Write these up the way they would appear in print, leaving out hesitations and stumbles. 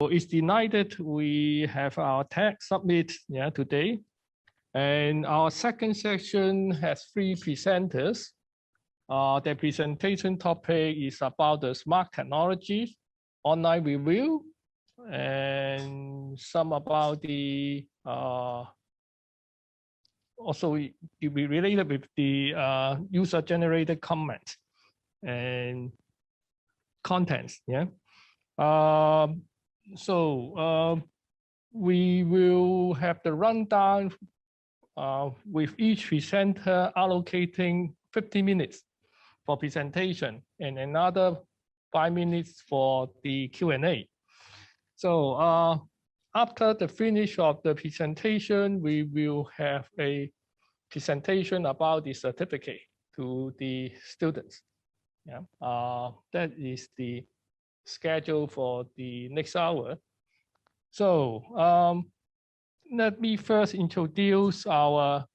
for East United, we have our tech summit today. And our second section has 3 presenters. The presentation topic is about the smart technologies, online review, and some about the also will be related with the user-generated comments and contents. We will have the rundown with each presenter allocating 50 minutes for presentation and another 5 minutes for the Q&A. So after the finish of the presentation, we will have a presentation about the certificate to the students. That is the schedule for the next hour. So let me first introduce our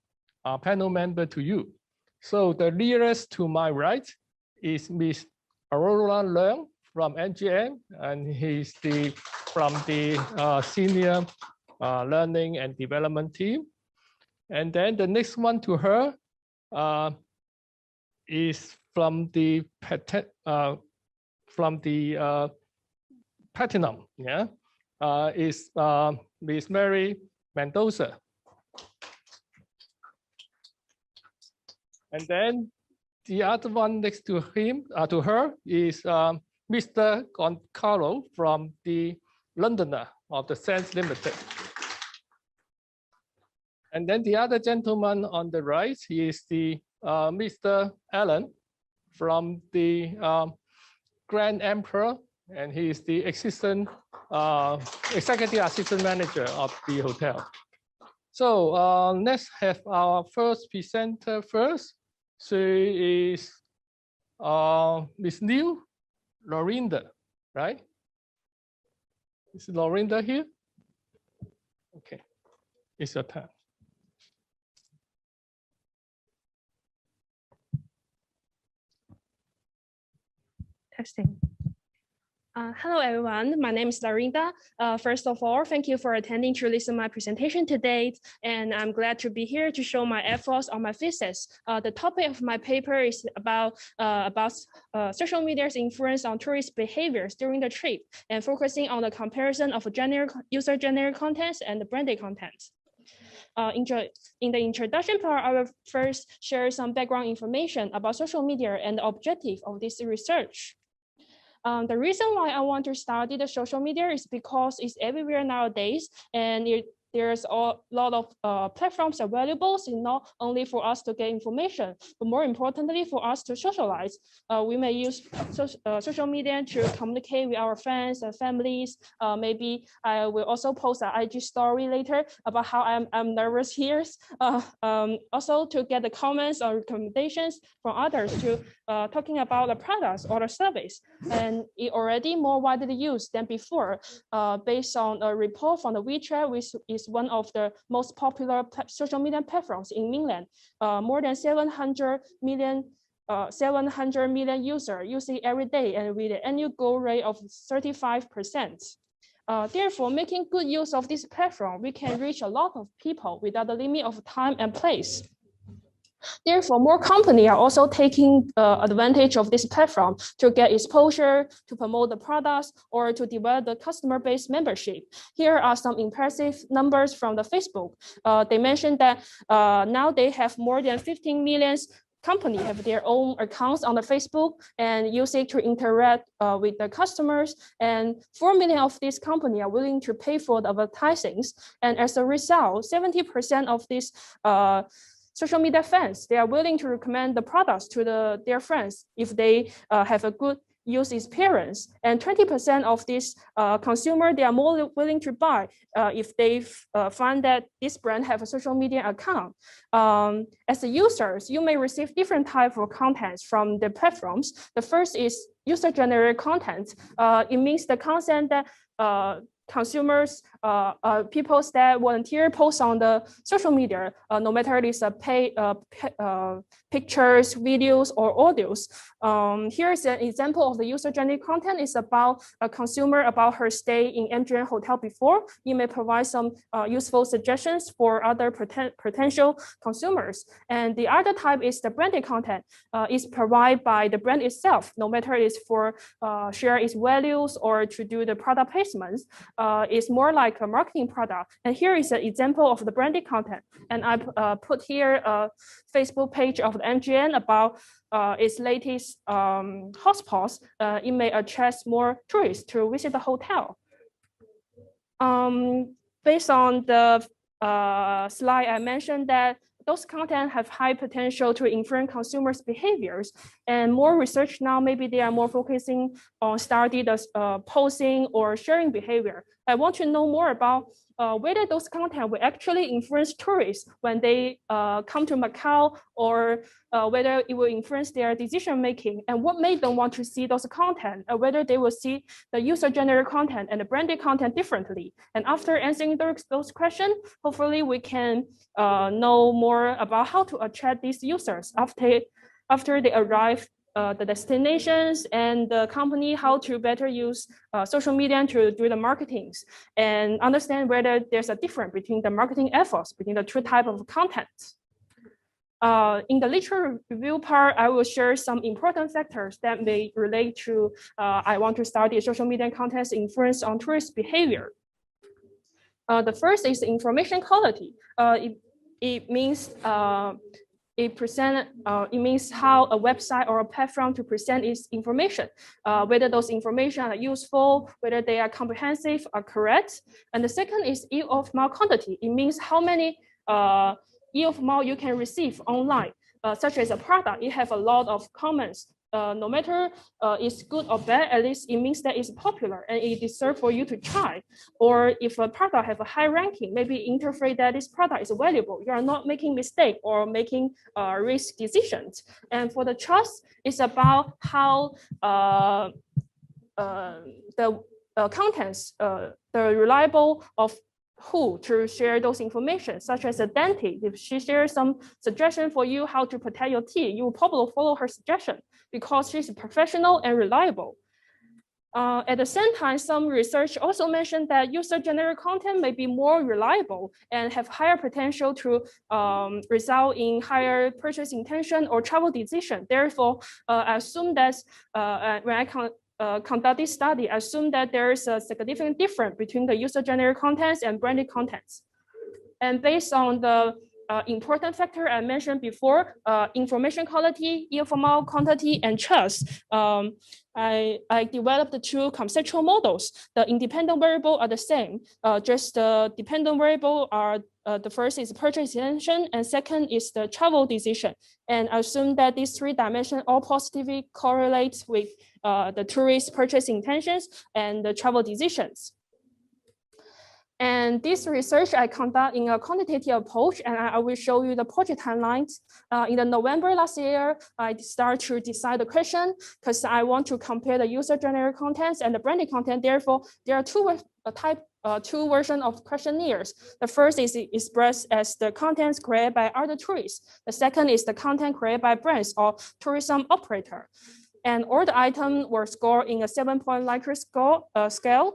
panel member to you. So the nearest to my right is Ms. Aurora Leung from NGM, and he's from the Senior Learning and Development team. And then the next one to her is from the Platinum, is Ms. Mary Mendoza. And then the other one next to him, to her, is Mr. Gonçalo from the Londoner of the Sense Limited. And then the other gentleman on the right is the Mr. Alan from the Grand Emperor, and he is the executive assistant manager of the hotel. So let's have our first presenter first. She is Ms. LAURINDA, right? Is LAURINDA here? Okay, it's your turn. Testing. Hello, everyone. My name is LAURINDA. First of all, thank you for attending to listen to my presentation today. And I'm glad to be here to show my efforts on my thesis. The topic of my paper is about social media's influence on tourist behaviors during the trip and focusing on the comparison of user-generated contents and the branded contents. In the introduction part, I will first share some background information about social media and the objective of this research. The reason why I want to study the social media is because it's everywhere nowadays, and there's a lot of platforms available, so not only for us to get information, but more importantly for us to socialize. We may use social media to communicate with our friends and families. Maybe I will also post an IG story later about how I'm nervous here. Also to get the comments or recommendations from others to talking about the products or the service. And it already more widely used than before, based on a report from the WeChat, which is one of the most popular social media platforms in mainland. More than 700 million users use it every day, and with an annual growth rate of 35%. Therefore, making good use of this platform, we can reach a lot of people without the limit of time and place. Therefore, more companies are also taking advantage of this platform to get exposure, to promote the products, or to develop the customer-based membership. Here are some impressive numbers from the Facebook. They mentioned that now they have more than 15 million companies have their own accounts on the Facebook and use it to interact with the customers. And 4 million of these companies are willing to pay for the advertising. And as a result, 70% of these social media fans, they are willing to recommend the products to their friends if they have a good use experience. And 20% of these consumers, they are more willing to buy if they find that this brand have a social media account. As a users, you may receive different types of contents from the platforms. The first is user-generated content. It means the content that consumers, people that volunteer post on the social media, no matter it is pictures, videos, or audios. Here is an example of the user-generated content. It's about a consumer about her stay in MGM hotel before. You may provide some useful suggestions for other potential consumers. And the other type is the branded content. Is provided by the brand itself, no matter it's for share its values or to do the product placements. It's more like a marketing product. And here is an example of the branded content. And I put here a Facebook page of the MGM about its latest hotspots. It may attract more tourists to visit the hotel. Based on the slide, I mentioned that those content have high potential to influence consumers' behaviors, and more research now, maybe they are more focusing on study the posting or sharing behavior. I want to know more about whether those content will actually influence tourists when they come to Macau, or whether it will influence their decision-making, and what made them want to see those content, or whether they will see the user-generated content and the branded content differently. And after answering those questions, hopefully we can know more about how to attract these users after they arrive the destinations, and the company how to better use social media to do the marketings, and understand whether there's a difference between the marketing efforts between the two types of content. In the literature review part, I will share some important factors that may relate to I want to study social media content's influence on tourist behavior. The first is information quality. It means it means how a website or a platform to present its information, whether those information are useful, whether they are comprehensive or correct. And the second is yield of mouth quantity. It means how many yield of mouth you can receive online, such as a product. It have a lot of comments. No matter it's good or bad, at least it means that it's popular and it deserves for you to try. Or if a product have a high ranking, maybe interpret that this product is valuable. You are not making mistake or making risk decisions. And for the trust, it's about how the contents, the reliable of who to share those information, such as a dentist. If she shares some suggestion for you how to protect your teeth, you will probably follow her suggestion because she's professional and reliable. At the same time, some research also mentioned that user-generated content may be more reliable and have higher potential to result in higher purchase intention or travel decision. Therefore, I assume that when I conduct this study, I assume that there is a significant difference between the user-generated contents and branded contents. And based on the important factor I mentioned before, information quality, yield of mouth quantity, and trust, I developed the two conceptual models. The independent variable are the same, just the dependent variable are the first is purchase intention, and second is the travel decision. And I assume that these three dimensions all positively correlate with the tourist purchase intentions and the travel decisions. And this research I conduct in a quantitative approach, and I will show you the project timelines. In the November last year, I start to decide the question because I want to compare the user-generated contents and the branded content. Therefore, there are two versions of questionnaires. The first is expressed as the contents created by other tourists. The second is the content created by brands or tourism operator. And all the items were scored in a 7-point Likert scale.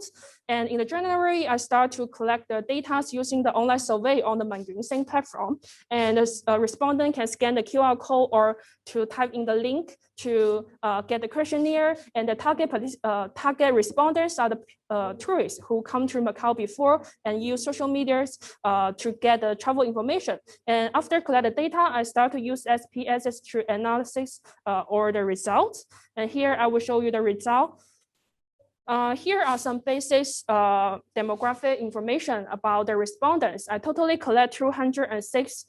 And in January, I start to collect the data using the online survey on the MANYUNSEN platform. And the respondent can scan the QR code or to type in the link to get the questionnaire. And the target respondents are the tourists who come to Macau before and use social media to get the travel information. And after collect the data, I start to use SPSS to analysis or the results. And here I will show you the result. Here are some basic demographic information about the respondents. I totally collect 206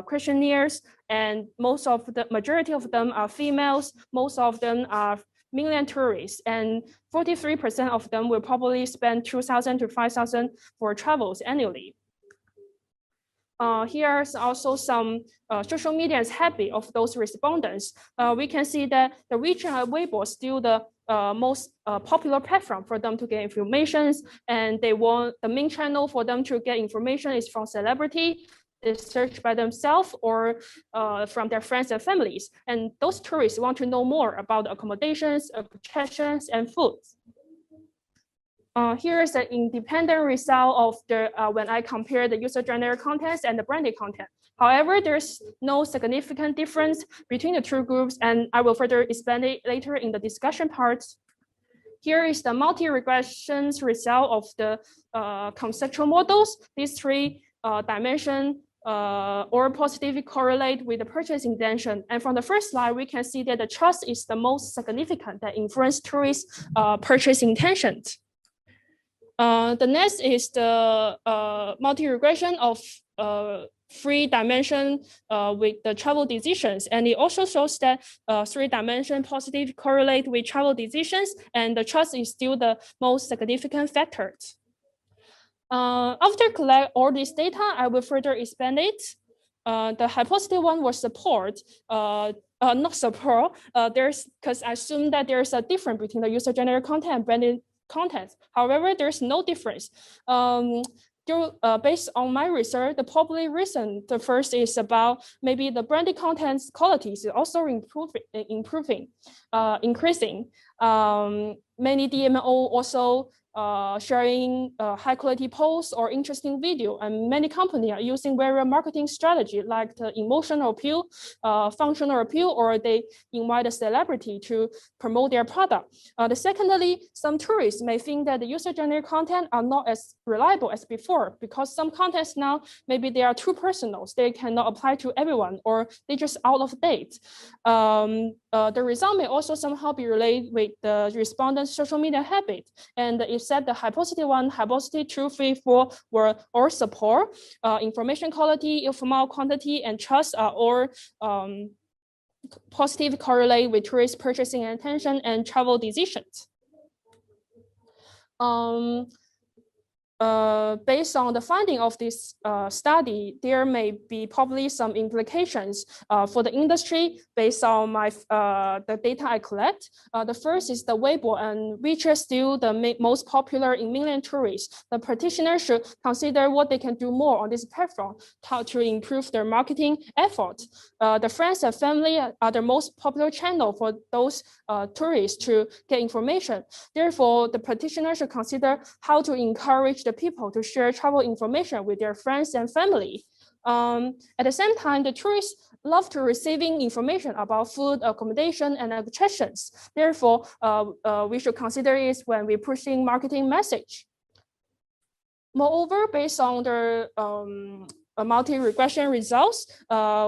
questionnaires, and majority of them are females. Most of them are mainland tourists, and 43% of them will probably spend 2,000 to 5,000 for travels annually. Here's also some social media habit of those respondents. We can see that the WeChat and Weibo is still the most popular platform for them to get information, and they want the main channel for them to get information is from celebrity. They search by themselves or from their friends and families. And those tourists want to know more about accommodations, attractions, and foods. Here is the independent result of the when I compare the user-generated content and the branded content. However, there's no significant difference between the two groups, and I will further explain it later in the discussion parts. Here is the multi-regressions result of the conceptual models. These three dimensions or positively correlate with the purchase intention. And from the first slide, we can see that the trust is the most significant that influence tourists' purchase intentions. The next is the multi-regression of three-dimension with the travel decisions. And it also shows that three-dimension positive correlate with travel decisions, and the trust is still the most significant factor. After collect all this data, I will further expand it. The hypothesis one was support, not support. Because I assume that there's a difference between the user-generated content and branded content. However, there's no difference. Based on my research, the probably reason, the first is about maybe the branded content's quality is also increasing. Many DMO also sharing high quality posts or interesting video, and many companies are using various marketing strategy like the emotional appeal, functional appeal, or they invite a celebrity to promote their product. Secondly, some tourists may think that the user-generated content are not as reliable as before, because some contents now maybe they are too personal, they cannot apply to everyone, or they just out of date. The result may also somehow be related with the respondent's social media habit, and if said the hypothesis 1, hypothesis 2, 3, 4 were all support, information quality, informal quantity, and trust are all positive correlate with tourist purchasing intention and travel decisions. Based on the finding of this study, there may be probably some implications for the industry based on the data I collect. The first is the Weibo, and which is still the most popular in mainland tourists. The practitioners should consider what they can do more on this platform to improve their marketing efforts. The friends and family are the most popular channel for those tourists to get information. Therefore, the practitioners should consider how to encourage the people to share travel information with their friends and family. At the same time, the tourists love to receiving information about food, accommodation, and attractions. Therefore, we should consider it when we're pushing marketing message. Moreover, based on the multi-regression results,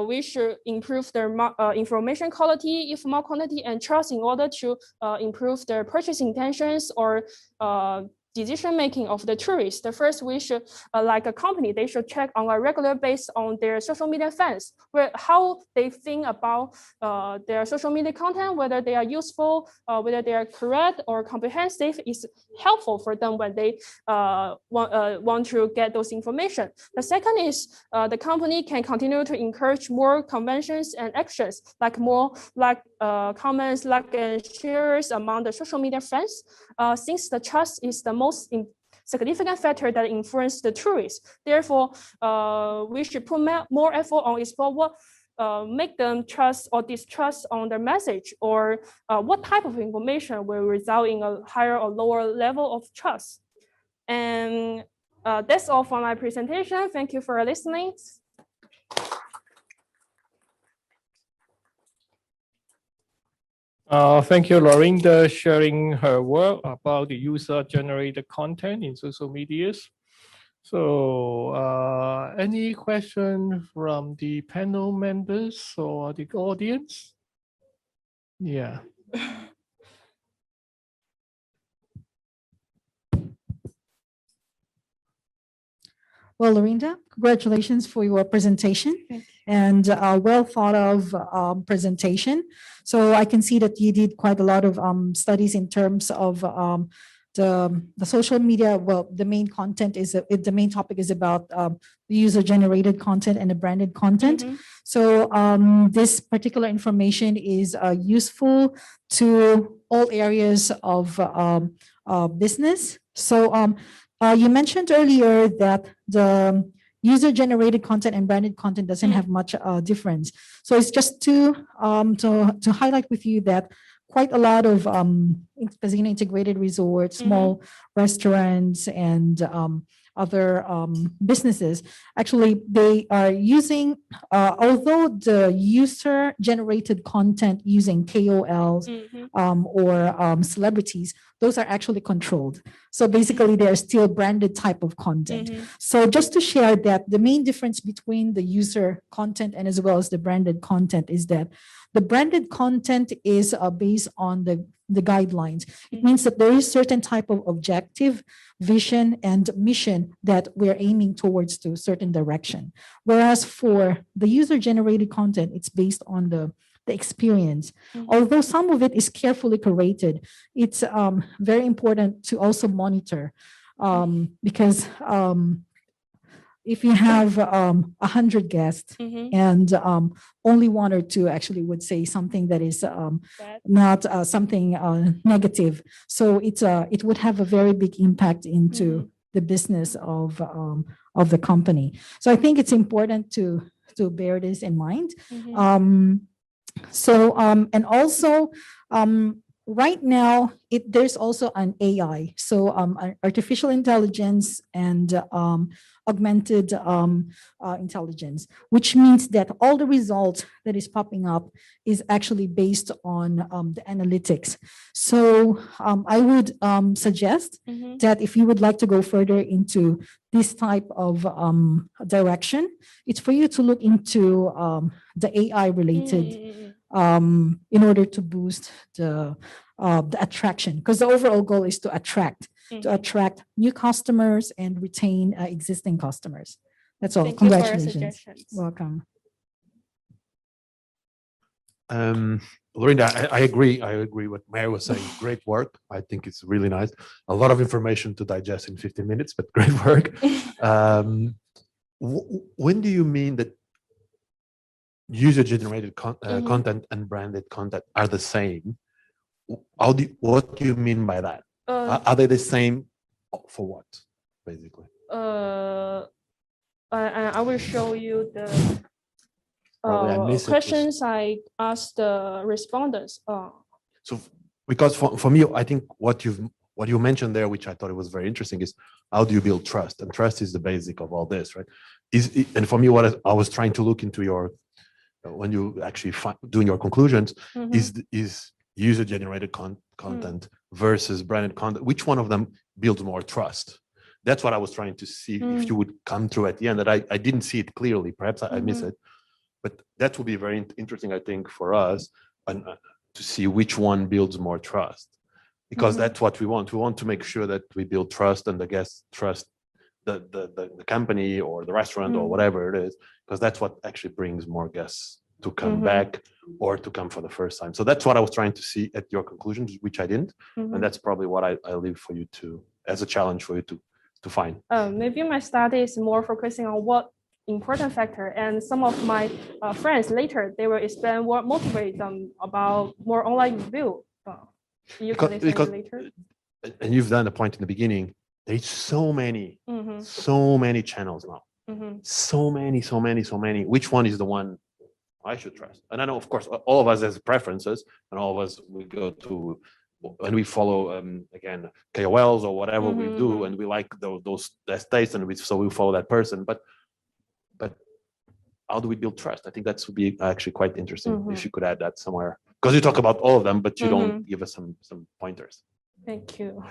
we should improve their information quality, informal quantity, and trust in order to improve their purchase intentions or decision-making of the tourists. The first, we should, like a company, they should check on a regular basis on their social media fans, how they think about their social media content, whether they are useful, whether they are correct or comprehensive, is helpful for them when they want to get those information. The second is the company can continue to encourage more conventions and actions, like more comments, like and shares among the social media friends, since the trust is the most significant factor that influences the tourists. Therefore, we should put more effort on explore what make them trust or distrust on the message, or what type of information will result in a higher or lower level of trust. And that's all for my presentation. Thank you for listening. Thank you, Laurinda, sharing her work about the user-generated content in social medias. So, any question from the panel members or the audience? Yeah. Well, Laurinda, congratulations for your presentation and a well thought of presentation. So I can see that you did quite a lot of studies in terms of the social media, well, the main content is, the main topic is about the user-generated content and the branded content. So this particular information is useful to all areas of business. So you mentioned earlier that the user-generated content and branded content doesn't have much difference. So it's just to highlight with you that quite a lot of casino integrated resorts, small restaurants, and other businesses, actually, they are using, although the user-generated content using KOLs or celebrities, those are actually controlled. So basically, they're still branded type of content. So just to share that the main difference between the user content and as well as the branded content is that the branded content is based on the guidelines. It means that there is certain type of objective, vision, and mission that we're aiming towards to a certain direction. Whereas for the user-generated content, it's based on the experience. Although some of it is carefully curated, it's very important to also monitor because if you have 100 guests and only one or two actually would say something that is not something negative, so it would have a very big impact into the business of the company. So I think it's important to bear this in mind. And also right now, there's also an AI, so artificial intelligence and augmented intelligence, which means that all the results that is popping up is actually based on the analytics. So I would suggest that if you would like to go further into this type of direction, it's for you to look into the AI related in order to boost the attraction, because the overall goal is to attract new customers and retain existing customers. That's all. Thank you for your Congratulations. suggestions. Welcome. LAURINDA, I agree. I agree with Mary was saying. Great work. I think it's really nice. A lot of information to digest in 15 minutes, but great work. When do you mean that user-generated content and branded content are the same? What do you mean by that? Are they the same for what, basically? I will show you the Questions questions I asked the respondents. So, because for me, I think what you mentioned there, which I thought it was very interesting, is how do you build trust? And trust is the basic of all this, right? And for me, what I was trying to look into your, when you actually doing your conclusions, is user-generated content versus branded content. Which one of them builds more trust? That's what I was trying to see if you would come through at the end. That I didn't see it clearly. Perhaps I missed it. But that would be very interesting, I think, for us and to see which one builds more trust, because that's what we want. We want to make sure that we build trust and the guests trust the company or the restaurant or whatever it is, because that's what actually brings more guests to come back or to come for the first time. So that's what I was trying to see at your conclusions, which I didn't. And that's probably what I leave for you to, as a challenge for you to find. Maybe my study is more focusing on what important factor, and some of my friends later, they will explain what motivates them about more online review. You can explain later. And you've done the point in the beginning, there's so many channels now. So many. Which one is the one I should trust? And I know, of course, all of us has preferences, and all of us, we go to, and we follow, again, KOLs or whatever we do, and we like those tastes, and so we follow that person. But how do we build trust? I think that would be actually quite interesting if you could add that somewhere, because you talk about all of them, but you don't give us some pointers. Thank you.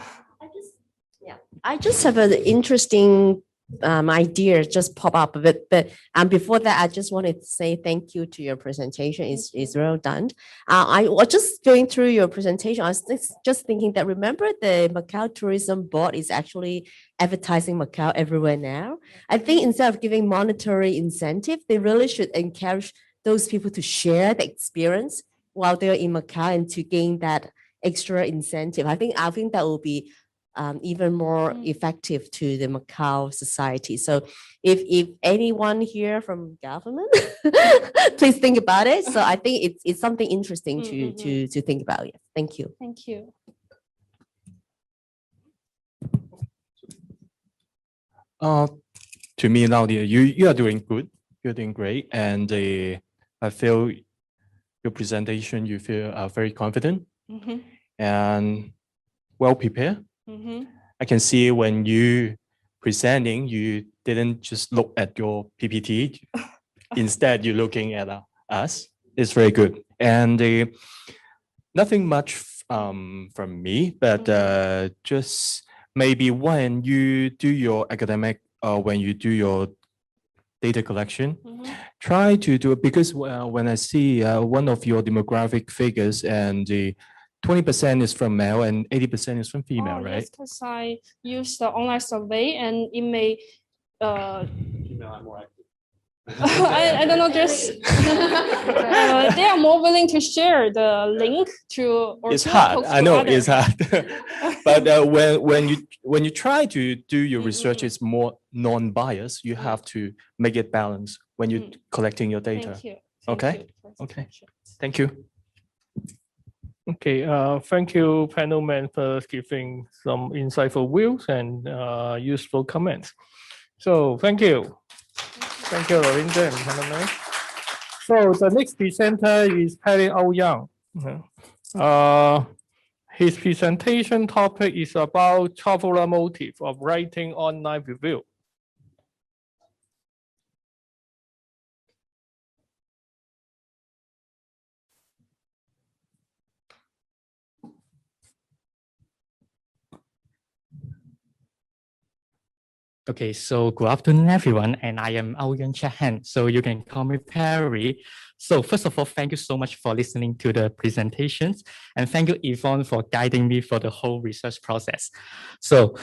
I just have an interesting idea just pop up a bit, but before that, I just wanted to say thank you to your presentation. It's well done. I was just going through your presentation. I was just thinking that, remember, the Macau Tourism Board is actually advertising Macau everywhere now. I think instead of giving monetary incentive, they really should encourage those people to share the experience while they're in Macau and to gain that extra incentive. I think that will be even more effective to the Macau society. So if anyone here from government, please think about it. So I think it's something interesting to think about. Yes. Thank you. Thank you. To me, Nadia, you are doing good. You're doing great, and I feel your presentation. You feel very confident and well prepared. I can see when you presenting, you didn't just look at your PPT. Instead, you're looking at us. It's very good, and nothing much from me, but just maybe when you do your academic, when you do your data collection, try to do it, because when I see one of your demographic figures, and the 20% is from male and 80% is from female, right? Yes, because I used the online survey, and it may Female are more active. I don't know, just they are more willing to share the link to, or it's to hard. post I to know others. it's hard, but when you try to do your research, it's more non-biased. You have to make it balanced when you're collecting your data. Thank you. Okay. Okay. Thank you. Okay, thank you, panel members, for giving some insightful views and useful comments. So thank you. Thank you, LAURINDA and panel members. So the next presenter is Paddy Leong. His presentation topic is about traveler motive of writing online review. Okay, so good afternoon, everyone, and I am Wilco Chan, so you can call me Perry. So first of all, thank you so much for listening to the presentations, and thank you, Yvonne, for guiding me for the whole research process. So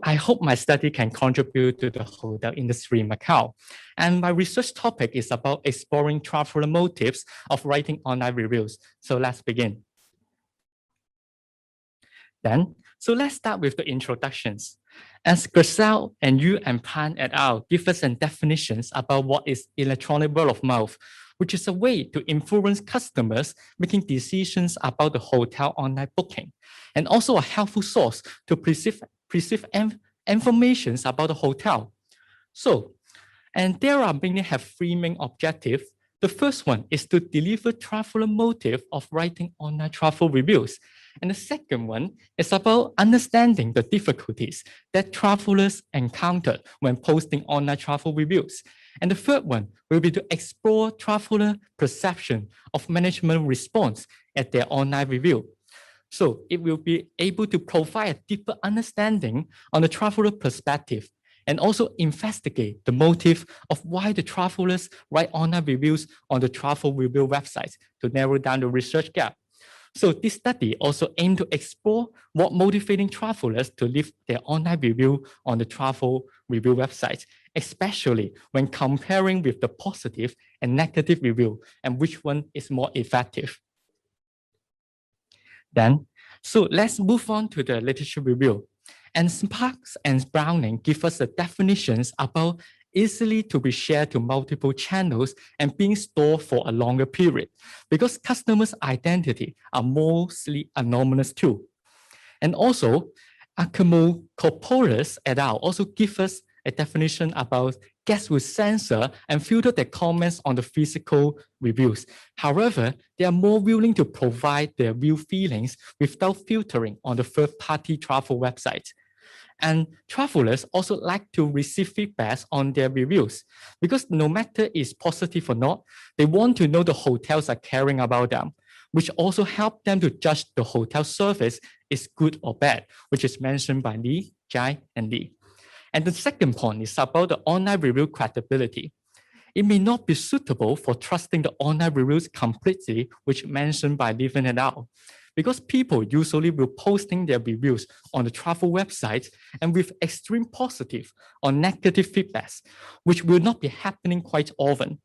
I hope my study can contribute to the hotel industry in Macau. And my research topic is about exploring traveler motives of writing online reviews. So let's begin. So let's start with the introductions. As Gonçalo and Yu and Pan et al. Give us some definitions about what is electronic word of mouth, which is a way to influence customers making decisions about the hotel online booking, and also a helpful source to perceive information about the hotel. So, and there are mainly have three main objectives. The first one is to deliver traveler motive of writing online travel reviews. And the second one is about understanding the difficulties that travelers encounter when posting online travel reviews. And the third one will be to explore traveler perception of management response at their online review. So it will be able to provide a deeper understanding on the traveler perspective, and also investigate the motive of why the travelers write online reviews on the travel review website to narrow down the research gap. So this study also aimed to explore what motivating travelers to leave their online review on the travel review website, especially when comparing with the positive and negative review, and which one is more effective. So let's move on to the literature review. And Sparks and Browning give us the definitions about easily to be shared to multiple channels and being stored for a longer period, because customers' identity are mostly anonymous too. And also, Akimokopoulos et al. Also give us a definition about guests will censor and filter their comments on the physical reviews. However, they are more willing to provide their real feelings without filtering on the third-party travel website. And travelers also like to receive feedback on their reviews, because no matter it's positive or not, they want to know the hotels are caring about them, which also help them to judge the hotel service is good or bad, which is mentioned by Lee, Jai, and Lee. And the second point is about the online review credibility. It may not be suitable for trusting the online reviews completely, which mentioned by Leong et al. Because people usually will posting their reviews on the travel websites and with extreme positive or negative feedbacks, which will not be happening quite often.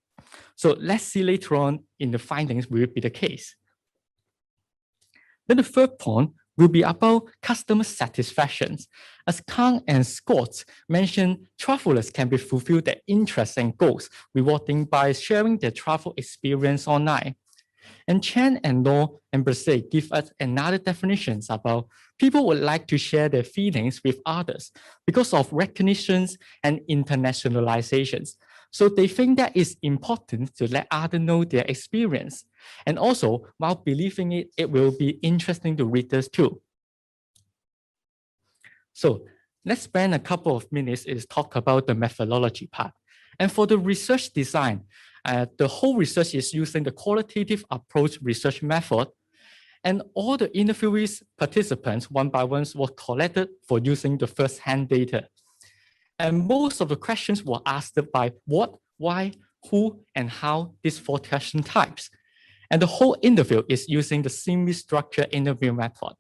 So let's see later on in the findings will be the case. Then the third point will be about customer satisfaction. As Kang and Scott mentioned, travelers can be fulfilled their interests and goals, rewarding by sharing their travel experience online. And Chan and Leong and Brazil give us another definitions about people would like to share their feelings with others because of recognitions and internationalizations. So they think that it's important to let others know their experience. And also, while believing it, it will be interesting to readers too. So let's spend a couple of minutes to talk about the methodology part. And for the research design, the whole research is using the qualitative approach research method. And all the interviewees participants, one by one, were collected for using the first-hand data. And most of the questions were asked by what, why, who, and how, these 4 question types. And the whole interview is using the semi-structured interview method.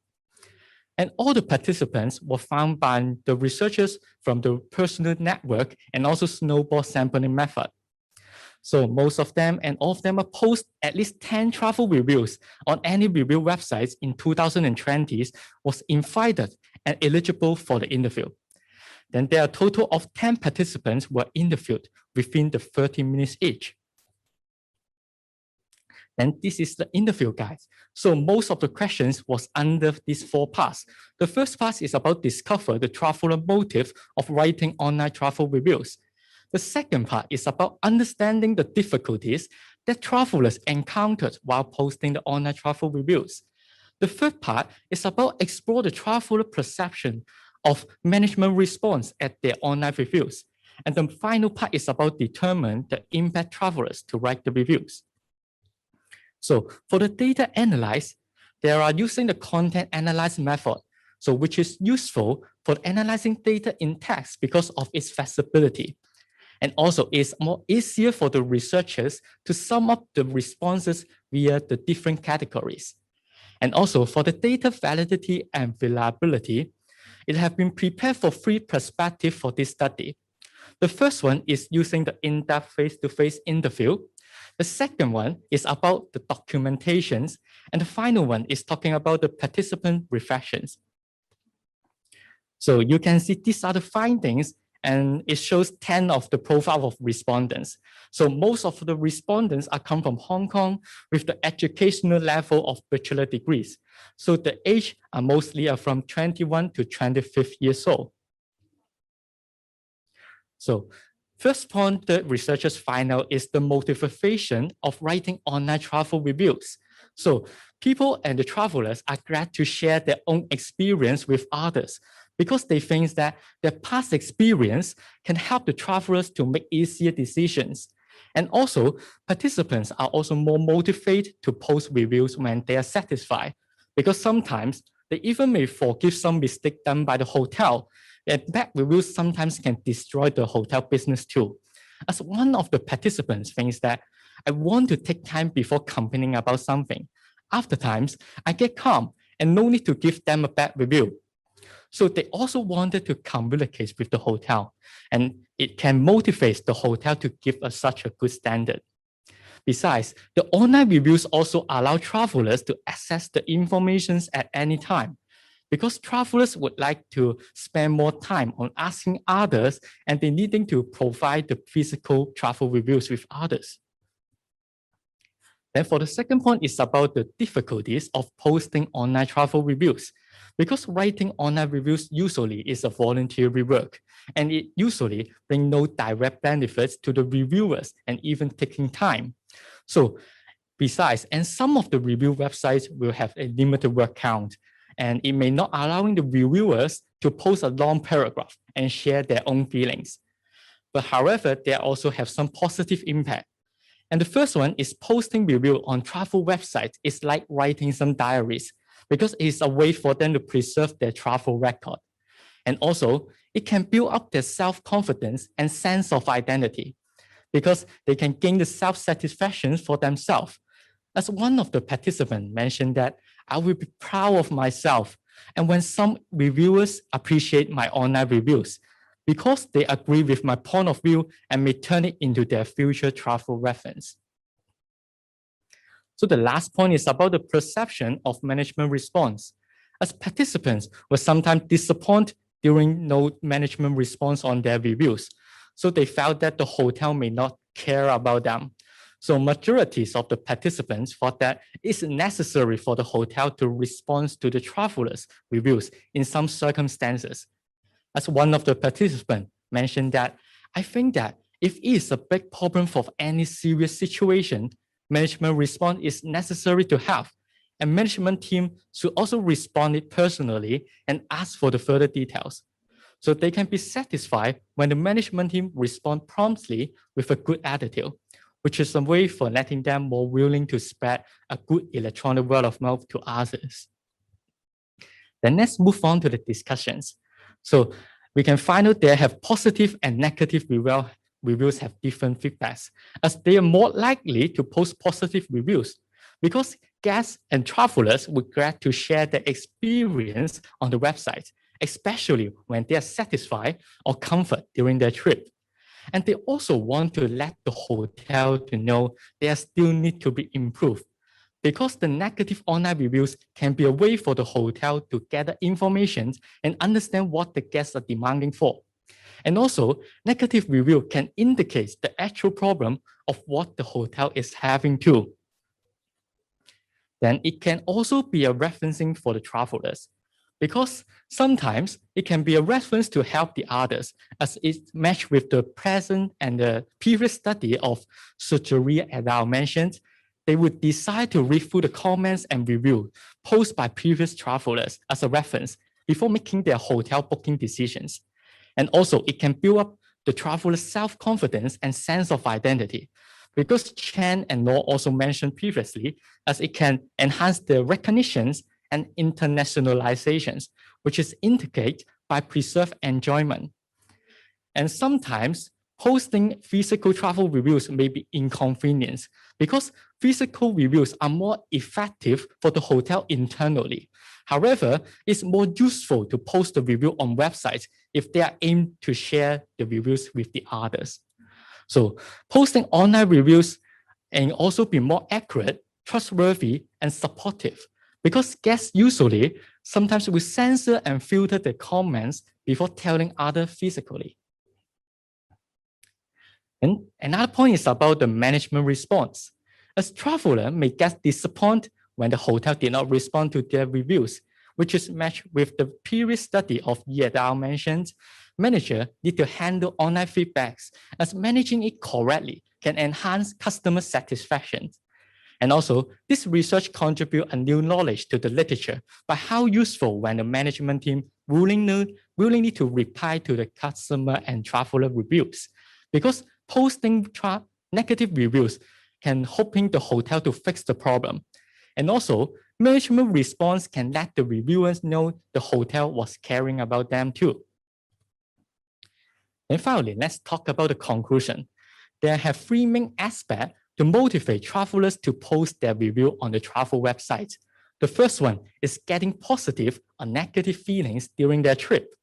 And all the participants were found by the researchers from the personal network and also snowball sampling method. So most of them and all of them are post at least 10 travel reviews on any review websites in 2020 was invited and eligible for the interview. Then there are a total of 10 participants were interviewed within the 30 minutes each. And this is the interview guide. So most of the questions was under these 4 parts. The first part is about discover the traveler motive of writing online travel reviews. The second part is about understanding the difficulties that travelers encountered while posting the online travel reviews. The third part is about explore the traveler perception of management response at their online reviews. And the final part is about determine the impact travelers to write the reviews. So for the data analyze, they are using the content analyze method, so which is useful for analyzing data in text because of its flexibility. And also it's more easier for the researchers to sum up the responses via the different categories. And also for the data validity and reliability, it has been prepared for 3 perspectives for this study. The first one is using the in-depth face-to-face interview. The second one is about the documentations. And the final one is talking about the participant reflections. So you can see these are the findings, and it shows 10 of the profile of respondents. So most of the respondents are come from Hong Kong with the educational level of bachelor degrees. So the age are mostly from 21 to 25 years old. So first point the researchers find out is the motivation of writing online travel reviews. So people and the travelers are glad to share their own experience with others because they think that their past experience can help the travelers to make easier decisions. And also, participants are also more motivated to post reviews when they are satisfied, because sometimes they even may forgive some mistake done by the hotel. And bad reviews sometimes can destroy the hotel business too. As one of the participants thinks that I want to take time before complaining about something. After times, I get calm and no need to give them a bad review. So they also wanted to communicate with the hotel, and it can motivate the hotel to give us such a good standard. Besides, the online reviews also allow travelers to access the information at any time, because travelers would like to spend more time on asking others and they needing to provide the physical travel reviews with others. Then for the second point is about the difficulties of posting online travel reviews. Because writing online reviews usually is a voluntary work, and it usually brings no direct benefits to the reviewers and even taking time. So besides, and some of the review websites will have a limited word count, and it may not allowing the reviewers to post a long paragraph and share their own feelings. But however, they also have some positive impact. And the first one is posting review on travel websites is like writing some diaries, because it's a way for them to preserve their travel record. And also, it can build up their self-confidence and sense of identity, because they can gain the self-satisfaction for themselves. As one of the participants mentioned that, I will be proud of myself. And when some reviewers appreciate my online reviews, because they agree with my point of view and may turn it into their future travel reference. So the last point is about the perception of management response. as participants were sometimes disappointed during no management response on their reviews. So they felt that the hotel may not care about them. So majorities of the participants thought that it's necessary for the hotel to respond to the travelers' reviews in some circumstances. As one of the participants mentioned that, I think that if it is a big problem for any serious situation, management response is necessary to have, and management team should also respond it personally and ask for the further details. So they can be satisfied when the management team respond promptly with a good attitude, which is a way for letting them more willing to spread a good electronic word of mouth to others. Then let's move on to the discussions. So we can find out they have positive and negative reviews have different feedbacks, as they are more likely to post positive reviews because guests and travelers would glad to share their experience on the website, especially when they are satisfied or comfort during their trip. And they also want to let the hotel to know they still need to be improved, because the negative online reviews can be a way for the hotel to gather information and understand what the guests are demanding for. And also, negative review can indicate the actual problem of what the hotel is having too. Then it can also be a referencing for the travelers, because sometimes it can be a reference to help the others, as it matches with the present and the previous study of ZIQI et al. Mentioned. They would decide to read through the comments and review posted by previous travelers as a reference before making their hotel booking decisions. And also, it can build up the traveler's self-confidence and sense of identity, because Chan and Law also mentioned previously, as it can enhance the recognitions and internationalizations, which is indicated by preserved enjoyment. And sometimes posting physical travel reviews may be inconvenient, because physical reviews are more effective for the hotel internally. However, it's more useful to post the review on websites if they are aimed to share the reviews with the others. So posting online reviews can also be more accurate, trustworthy, and supportive, because guests usually sometimes will censor and filter the comments before telling others physically. And another point is about the management response. As traveler may get disappointed when the hotel did not respond to their reviews, which is matched with the previous study of Yi et al. Mentioned. Manager need to handle online feedbacks, as managing it correctly can enhance customer satisfaction. And also, this research contributes a new knowledge to the literature by how useful when the management team willingly to reply to the customer and traveler reviews, because posting negative reviews can hoping the hotel to fix the problem. And also, management response can let the reviewers know the hotel was caring about them too. And finally, let's talk about the conclusion. There have three main aspects to motivate travelers to post their review on the travel website. The first one is getting positive or negative feelings during their trip,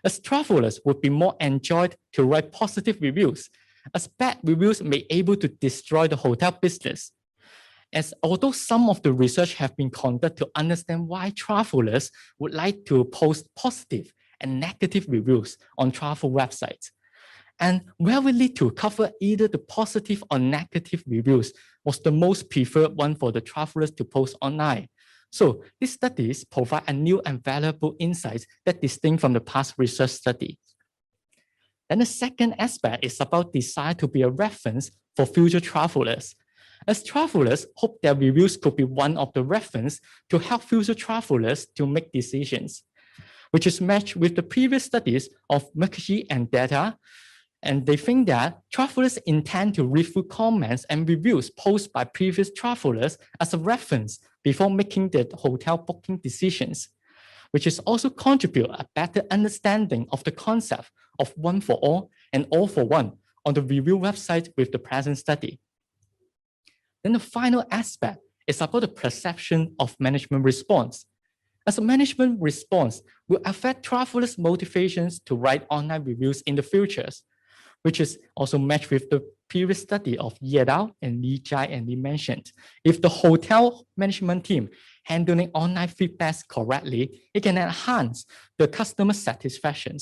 as travelers would be more enjoyed to write positive reviews, as bad reviews may be able to destroy the hotel business. As although some of the research have been conducted to understand why travelers would like to post positive and negative reviews on travel websites, and rarely to cover either the positive or negative reviews was the most preferred one for the travelers to post online. So these studies provide a new and valuable insights that distinct from the past research studies. And the second aspect is about desire to be a reference for future travelers, as travelers hope their reviews could be one of the reference to help future travelers to make decisions, which is matched with the previous studies of MEIYI and data. And they think that travelers intend to read through comments and reviews posted by previous travelers as a reference before making their hotel booking decisions, which is also contribute a better understanding of the concept of one for all and all for one on the review website with the present study. Then the final aspect is about the perception of management response. As a management response will affect travelers' motivations to write online reviews in the future. which is also matched with the previous study of Yedao and Lijai and Lee mentioned. If the hotel management team handling online feedbacks correctly, it can enhance the customer satisfaction.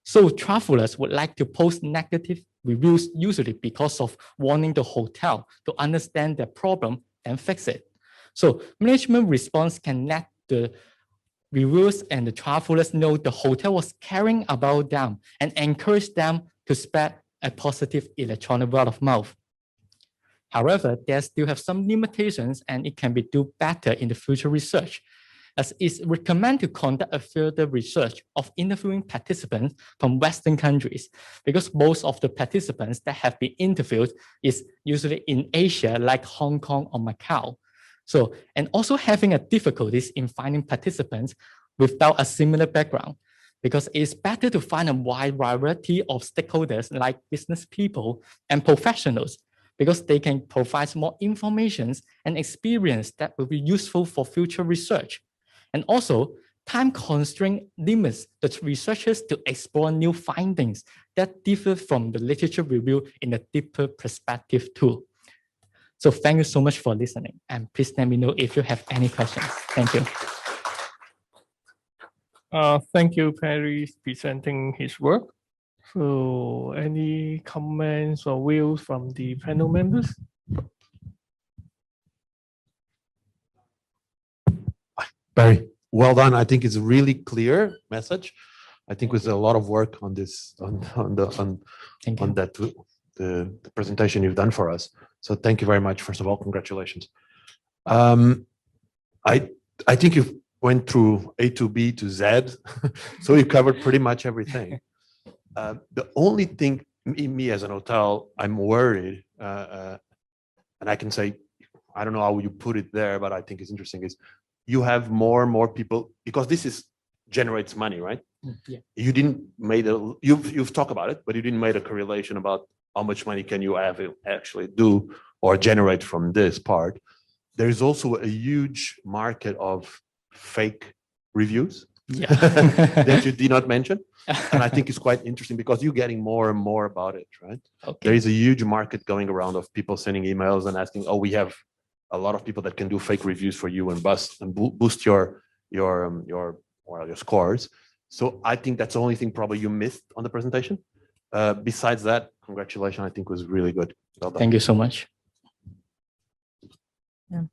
So travelers would like to post negative reviews usually because of wanting the hotel to understand their problem and fix it. So management response can let the reviewers and the travelers know the hotel was caring about them and encourage them to spread a positive electronic word of mouth. However, they still have some limitations and it can be do better in the future research, as it's recommended to conduct a further research of interviewing participants from Western countries, because most of the participants that have been interviewed is usually in Asia, like Hong Kong or Macau. So, and also having a difficulties in finding participants without a similar background, because it's better to find a wide variety of stakeholders like business people and professionals, because they can provide more information and experience that will be useful for future research. And also, time constraint limits the researchers to explore new findings that differ from the literature review in a deeper perspective too. So thank you so much for listening, and please let me know if you have any questions. Thank you. Thank you, Perry, presenting his work. So any comments or views from the panel members? Very well done. I think it's a really clear message. I think with a lot of work on this, on that, the presentation you've done for us. So thank you very much. First of all, congratulations. I think you went through A to B to Z, so you covered pretty much everything. The only thing, me as an hotel, I'm worried, and I can say, I don't know how you put it there, but I think it's interesting, is you have more and more people, because this generates money, right? Yeah. You didn't made a, you've talked about it, but you didn't make a correlation about how much money can you actually do or generate from this part. There is also a huge market of fake reviews, yeah. that you did not mention. And I think it's quite interesting because you're getting more and more about it, right? Okay. There is a huge market going around of people sending emails and asking, oh, we have a lot of people that can do fake reviews for you and boost your scores. So I think that's the only thing probably you missed on the presentation. Besides that, congratulations, I think was really good. Well done. Thank you so much. Yeah.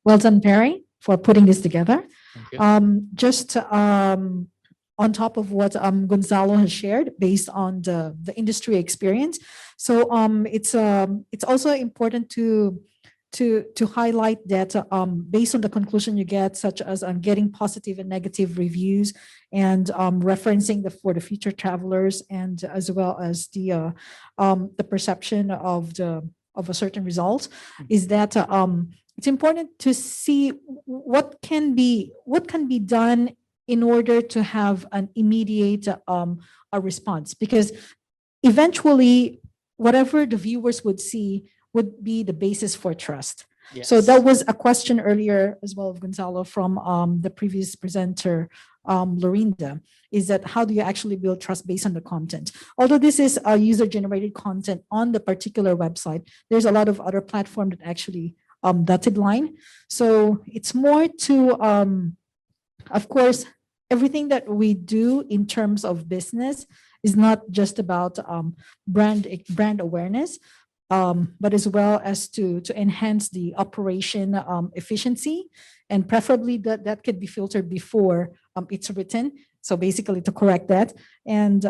Well done, Perry, for putting this together. Just on top of what Gonçalo has shared based on the industry experience. So it's also important to highlight that based on the conclusion you get, such as getting positive and negative reviews and referencing for the future travelers, and as well as the perception of a certain result, is that it's important to see what can be done in order to have an immediate a response, because eventually whatever the viewers would see would be the basis for trust. Yes. So that was a question earlier as well of Gonçalo from the previous presenter, LAURINDA, is that how do you actually build trust based on the content? Although this is a user-generated content on the particular website, there's a lot of other platforms that actually dotted line. So it's more to, of course, everything that we do in terms of business is not just about brand awareness, but as well as to enhance the operation efficiency, and preferably that could be filtered before it's written. So basically to correct that. And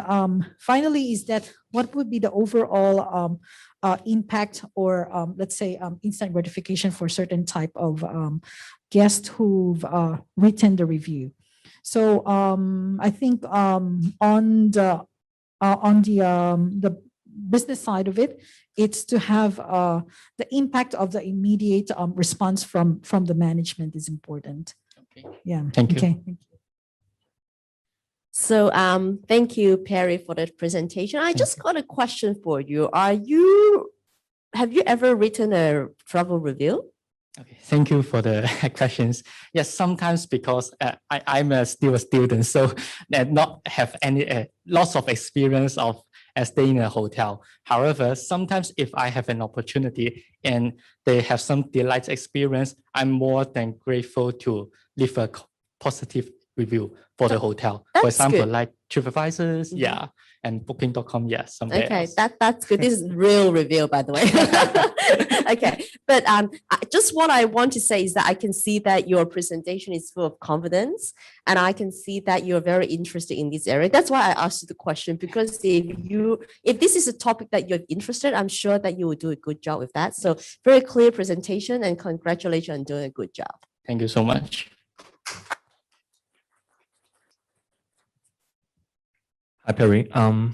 finally is that what would be the overall impact or let's say instant gratification for certain type of guests who've written the review. So I think on the business side of it, it's to have the impact of the immediate response from the management is important. Okay. Yeah. Thank you. Okay. Thank you. So thank you, Perry, for that presentation. I just got a question for you. Have you ever written a travel review? Okay, thank you for the questions. Yes, sometimes because I'm still a student, so not have any lots of experience of as staying in a hotel. However, sometimes if I have an opportunity and they have some delightful experience, I'm more than grateful to leave a positive review for the hotel. For That's example, good. like TripAdvisors, yeah, and Booking.com, yes, somewhere Okay, else. that's good. This is real review, by the way. Okay, but just what I want to say is that I can see that your presentation is full of confidence, and I can see that you're very interested in this area. That's why I asked you the question, because if this is a topic that you're interested, I'm sure that you will do a good job with that. So very clear presentation, and congratulations on doing a good job. Thank you so much. Hi, Perry. I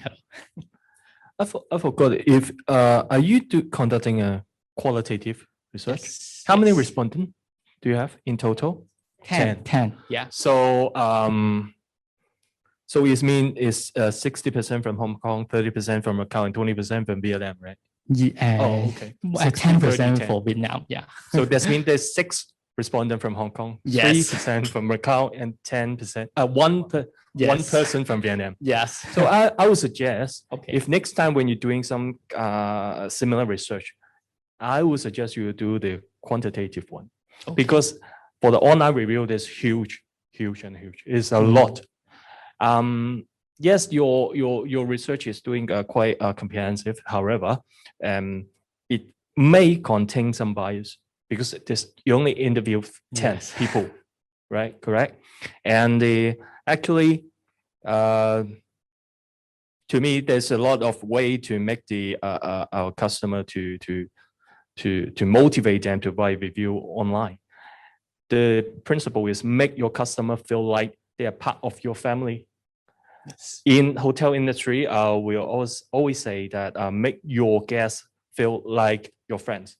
forgot if are you conducting a qualitative research? Yes, How many yes. respondents do you have in total? 10, yeah. So so it means it's 60% from Hong Kong, 30% from Macau, and 20% from Vietnam, right? Yeah, Oh, okay. 10% 10. for Vietnam, yeah. So that means there's 6 respondents from Hong Kong, Yes. 3% from Macau, and 10%, one Yes. person from Vietnam. Yes. So I would suggest, Okay. if next time when you're doing some similar research, I would suggest you do the quantitative one. Okay. Because for the online review, there's huge. It's a lot. Yes, your research is doing quite comprehensive. However, it may contain some bias because you only interview 10 Yes. people, right? Correct. And actually, to me, there's a lot of way to make our customer to motivate them to buy review online. The principle is make your customer feel like they are part of your family. Yes. In hotel industry, we always say that make your guests feel like your friends.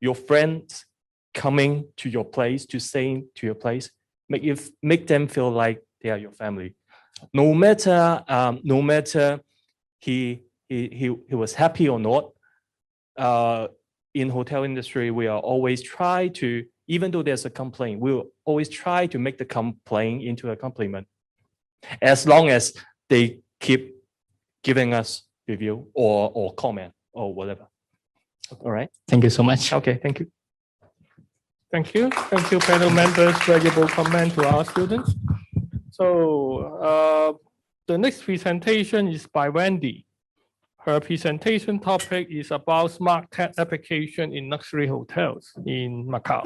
Your friends coming to your place, to staying to your place, make them feel like they are your family. No matter he was happy or not. In hotel industry, we are always try to, even though there's a complaint, we'll always try to make the complaint into a compliment, as long as they keep giving us review or comment or whatever. All right. Thank you so much. Okay. Thank you. Thank you. Thank you, panel members. Valuable comment to our students. So the next presentation is by Wendy. Her presentation topic is about smart tech application in luxury hotels in Macau.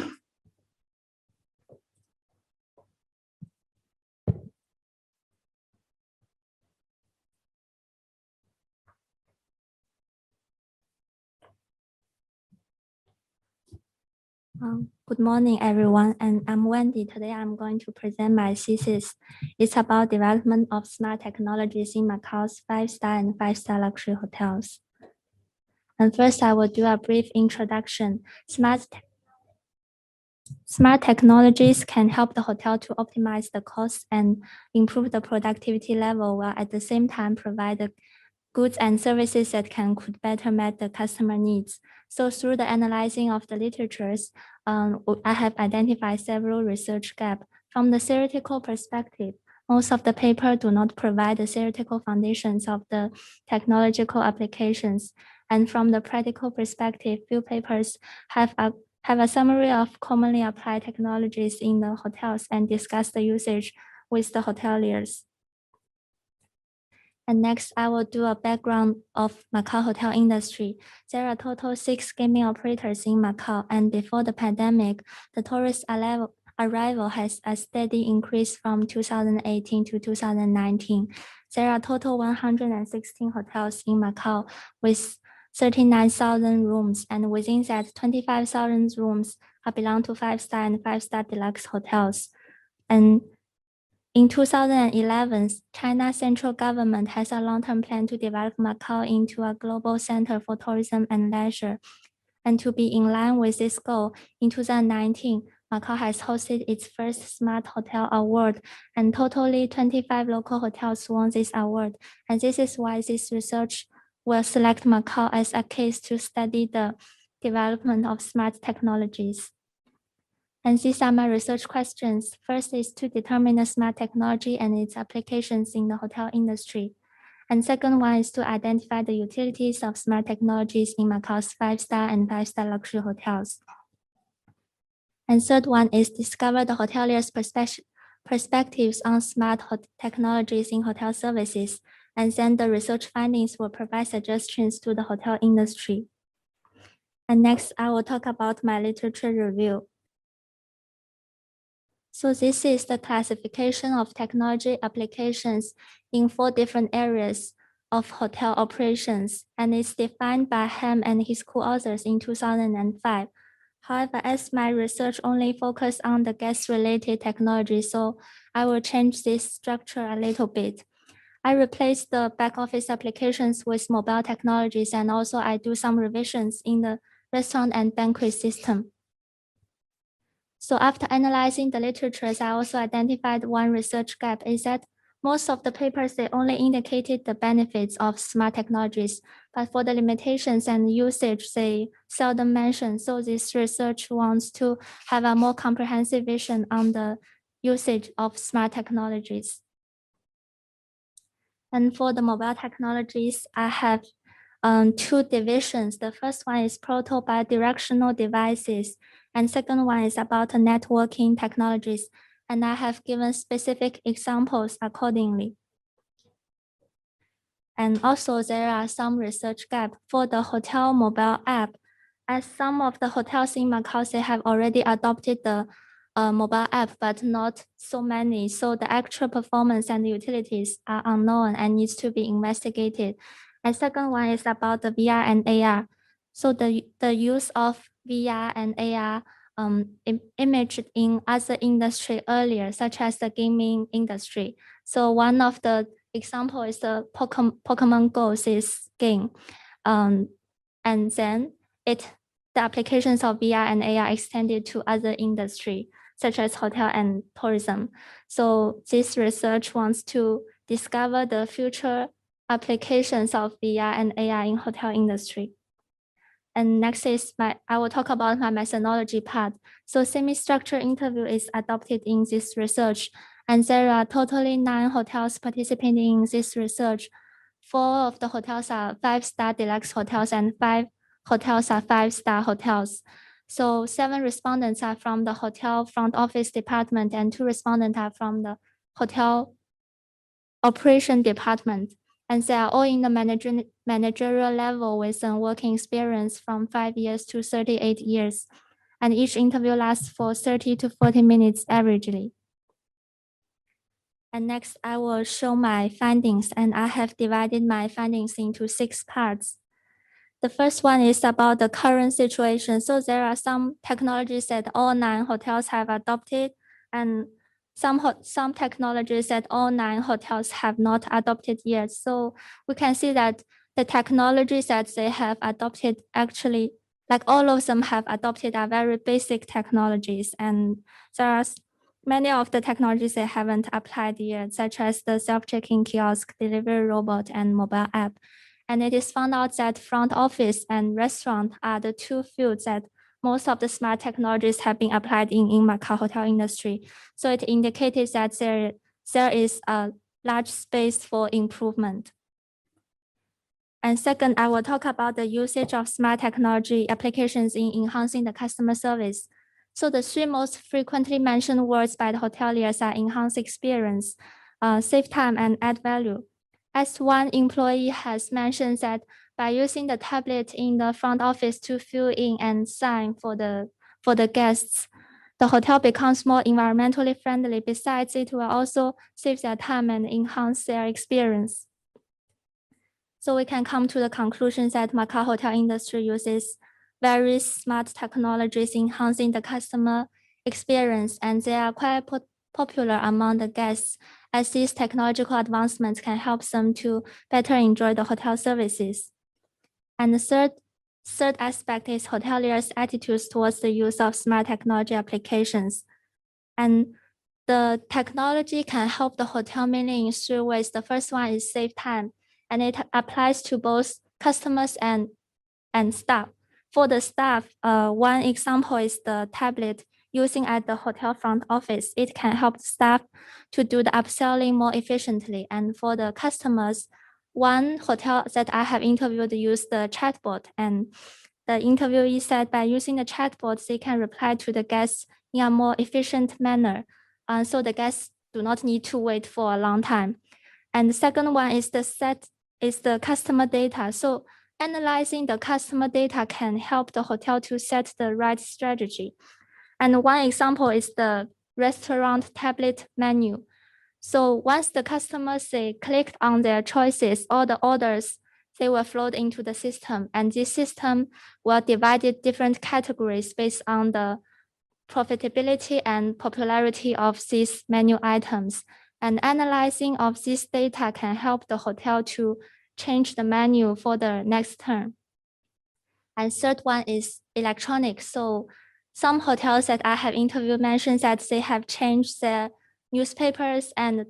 Good morning, everyone, and I'm Wendy. Today, I'm going to present my thesis. It's about development of smart technologies in Macau's 5-star and 5-star luxury hotels. And first, I will do a brief introduction. Smart technologies can help the hotel to optimize the cost and improve the productivity level, while at the same time provide the goods and services that could better meet the customer needs. So through the analyzing of the literatures, I have identified several research gaps. From the theoretical perspective, most of the papers do not provide the theoretical foundations of the technological applications. And from the practical perspective, few papers have a summary of commonly applied technologies in the hotels and discuss the usage with the hoteliers. And next, I will do a background of Macau hotel industry. There are total 6 gaming operators in Macau, and before the pandemic, the tourist arrival has a steady increase from 2018 to 2019. There are total 116 hotels in Macau with 39,000 rooms, and within that, 25,000 rooms belong to 5-star and 5-star deluxe hotels. And in 2011, China's central government has a long-term plan to develop Macau into a global center for tourism and leisure. And to be in line with this goal, in 2019, Macau has hosted its first Smart Hotel Award, and totally 25 local hotels won this award. And this is why this research will select Macau as a case to study the development of smart technologies. And these are my research questions. First is to determine the smart technology and its applications in the hotel industry. And second one is to identify the utilities of smart technologies in Macao's 5-star and 5-star luxury hotels. And third one is discover the hoteliers' perspectives on smart technologies in hotel services. And then the research findings will provide suggestions to the hotel industry. And next, I will talk about my literature review. So this is the classification of technology applications in 4 different areas of hotel operations, and it's defined by him and his co-authors in 2005. However, as my research only focused on the guest-related technology, so I will change this structure a little bit. I replaced the back office applications with mobile technologies, and also I do some revisions in the restaurant and banquet system. So after analyzing the literatures, I also identified one research gap is that most of the papers, they only indicated the benefits of smart technologies, but for the limitations and usage, they seldom mention. So this research wants to have a more comprehensive vision on the usage of smart technologies. And for the mobile technologies, I have 2 divisions. The first one is proto-bidirectional devices, and second one is about networking technologies. And I have given specific examples accordingly. And also there are some research gaps for the hotel mobile app. As some of the hotels in Macao, they have already adopted the mobile app, but not so many. So the actual performance and utilities are unknown and needs to be investigated. And second one is about the VR and AR. So the use of VR and AR imaged in other industry earlier, such as the gaming industry. So one of the example is the Pokemon Go game. And then the applications of VR and AR extended to other industry, such as hotel and tourism. So this research wants to discover the future applications of VR and AR in hotel industry. And next is I will talk about my methodology part. So semi-structured interview is adopted in this research, and there are totally 9 hotels participating in this research. 4 of the hotels are 5-star deluxe hotels, and 5 hotels are 5-star hotels. So 7 respondents are from the hotel front office department, and 2 respondents are from the hotel operation department. And they are all in the managerial level with a working experience from 5 years to 38 years. And each interview lasts for 30 to 40 minutes averagely. And next, I will show my findings, and I have divided my findings into 6 parts. The first one is about the current situation. So there are some technologies that all 9 hotels have adopted, and some technologies that all 9 hotels have not adopted yet. So we can see that the technologies that they have adopted actually, like all of them have adopted, are very basic technologies. And there are many of the technologies they haven't applied yet, such as the self-checking kiosk, delivery robot, and mobile app. And it is found out that front office and restaurant are the 2 fields that most of the smart technologies have been applied in Macao hotel industry. So it indicated that there is a large space for improvement. And second, I will talk about the usage of smart technology applications in enhancing the customer service. So the 3 most frequently mentioned words by the hoteliers are enhance experience, save time, and add value. As one employee has mentioned that by using the tablet in the front office to fill in and sign for the guests, the hotel becomes more environmentally friendly. Besides, it will also save their time and enhance their experience. So we can come to the conclusion that Macao hotel industry uses very smart technologies enhancing the customer experience, and they are quite popular among the guests, as these technological advancements can help them to better enjoy the hotel services. And the third aspect is hoteliers' attitudes towards the use of smart technology applications. And the technology can help the hotel mainly in 3 ways. The first one is save time, and it applies to both customers and staff. For the staff, one example is the tablet using at the hotel front office. It can help staff to do the upselling more efficiently. And for the customers, one hotel that I have interviewed used the chatbot, and the interviewee said by using the chatbot, they can reply to the guests in a more efficient manner. So the guests do not need to wait for a long time. And the second one is the customer data. So analyzing the customer data can help the hotel to set the right strategy. And one example is the restaurant tablet menu. So once the customers clicked on their choices, all the orders, they will float into the system, and this system will divide it different categories based on the profitability and popularity of these menu items. And analyzing of this data can help the hotel to change the menu for the next term. And third one is electronics. So some hotels that I have interviewed mentioned that they have changed their newspapers and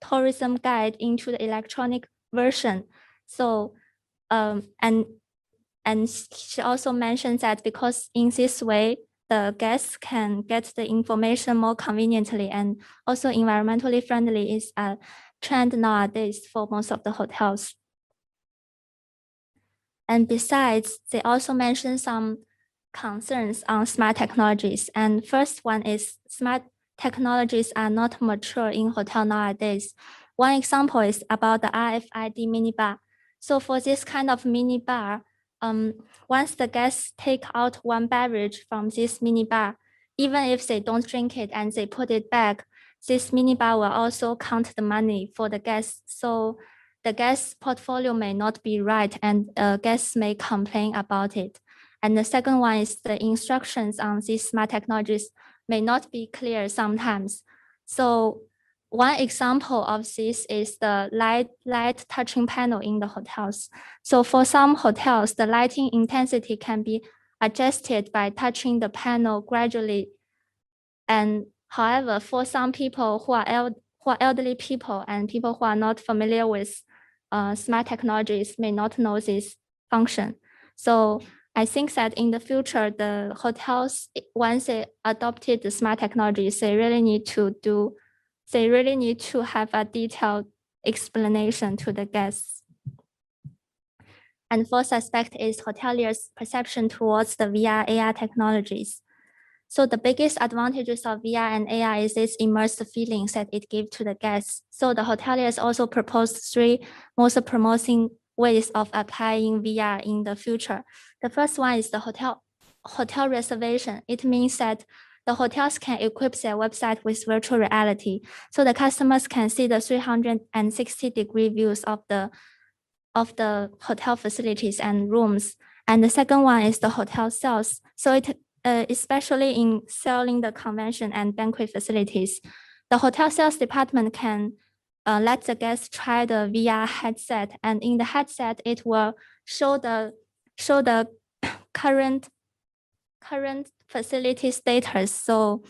tourism guide into the electronic version. So and she also mentioned that because in this way, the guests can get the information more conveniently, and also environmentally friendly is a trend nowadays for most of the hotels. And besides, they also mentioned some concerns on smart technologies. And first one is smart technologies are not mature in hotel nowadays. One example is about the RFID minibar. So for this kind of minibar, once the guests take out one beverage from this minibar, even if they don't drink it and they put it back, this minibar will also count the money for the guests. So the guest's portfolio may not be right, and guests may complain about it. And the second one is the instructions on these smart technologies may not be clear sometimes. So one example of this is the light touching panel in the hotels. So for some hotels, the lighting intensity can be adjusted by touching the panel gradually. And however, for some people who are elderly people and people who are not familiar with smart technologies may not know this function. So I think that in the future, the hotels, once they adopted the smart technologies, they really need to have a detailed explanation to the guests. And fourth aspect is hoteliers' perception towards the VR, AR technologies. So the biggest advantages of VR and AR is its immersive feelings that it gives to the guests. So the hoteliers also proposed 3 most promising ways of applying VR in the future. The first one is the hotel reservation. It means that the hotels can equip their website with virtual reality, so the customers can see the 360-degree views of the hotel facilities and rooms. And the second one is the hotel sales. So it especially in selling the convention and banquet facilities, the hotel sales department can let the guests try the VR headset, and in the headset it will show the current facility status. So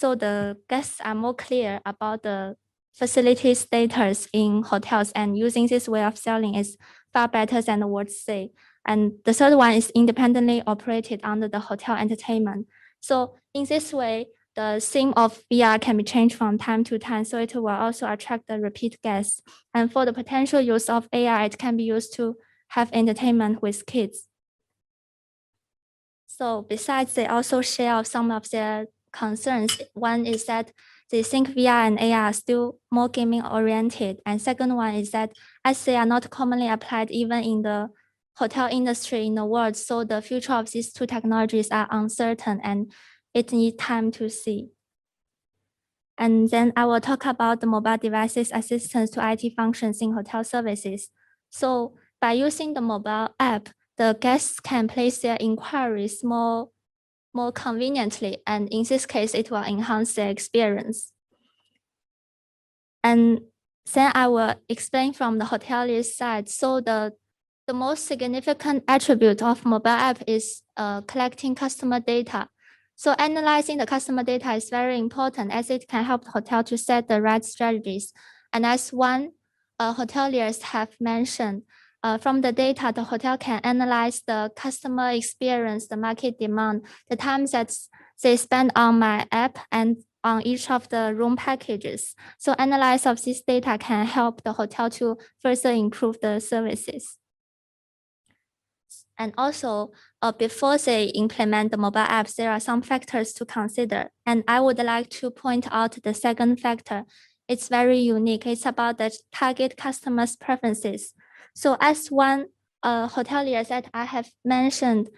the guests are more clear about the facility status in hotels, and using this way of selling is far better than the words say. And the third one is independently operated under the hotel entertainment. So in this way, the theme of VR can be changed from time to time, so it will also attract the repeat guests. And for the potential use of AR, it can be used to have entertainment with kids. So besides, they also share some of their concerns. One is that they think VR and AR are still more gaming oriented. And second one is that as they are not commonly applied even in the hotel industry in the world, so the future of these 2 technologies are uncertain and it needs time to see. And then I will talk about the mobile devices assistance to IT functions in hotel services. So by using the mobile app, the guests can place their inquiries more conveniently, and in this case, it will enhance their experience. And then I will explain from the hotelier's side. So the most significant attribute of mobile app is collecting customer data. So analyzing the customer data is very important, as it can help the hotel to set the right strategies. And as one hoteliers have mentioned, from the data, the hotel can analyze the customer experience, the market demand, the time that they spend on my app, and on each of the room packages. So analysis of this data can help the hotel to further improve the services. And also, before they implement the mobile apps, there are some factors to consider. And I would like to point out the second factor. It's very unique. It's about the target customers' preferences. So as one hotelier that I have mentioned,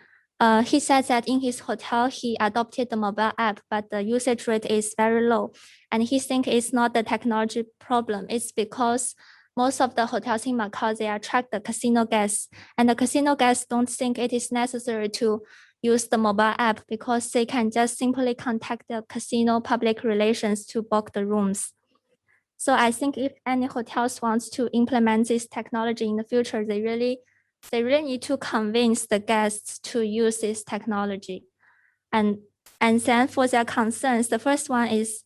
he said that in his hotel, he adopted the mobile app, but the usage rate is very low. And he thinks it's not the technology problem. It's because most of the hotels in Macau, they attract the casino guests. And the casino guests don't think it is necessary to use the mobile app because they can just simply contact the casino public relations to book the rooms. So I think if any hotels wants to implement this technology in the future, they really need to convince the guests to use this technology. And then for their concerns, the first one is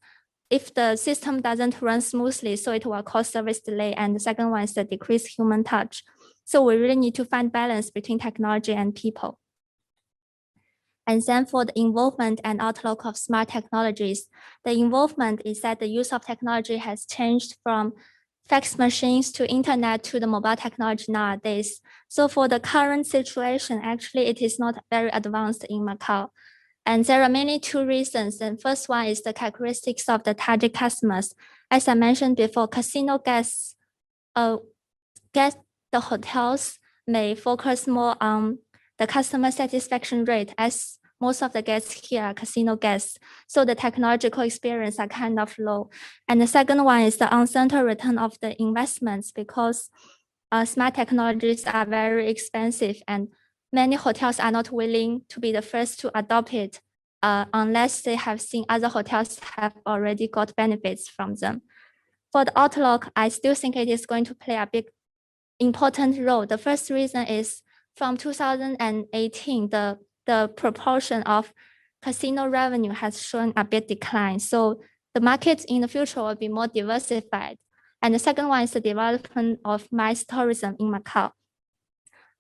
if the system doesn't run smoothly, so it will cause service delay. And the second one is the decreased human touch. So we really need to find balance between technology and people. And then for the involvement and outlook of smart technologies, the involvement is that the use of technology has changed from fax machines to internet to the mobile technology nowadays. So for the current situation, actually, it is not very advanced in Macau. And there are mainly two reasons. And first one is the characteristics of the target customers. As I mentioned before, casino guests, the hotels may focus more on the customer satisfaction rate, as most of the guests here are casino guests. So the technological experience are kind of low. And the second one is the uncertain return of the investments, because smart technologies are very expensive and many hotels are not willing to be the first to adopt it unless they have seen other hotels have already got benefits from them. For the outlook, I still think it is going to play a big important role. The first reason is from 2018, the proportion of casino revenue has shown a bit decline. So the market in the future will be more diversified. And the second one is the development of MICE tourism in Macau.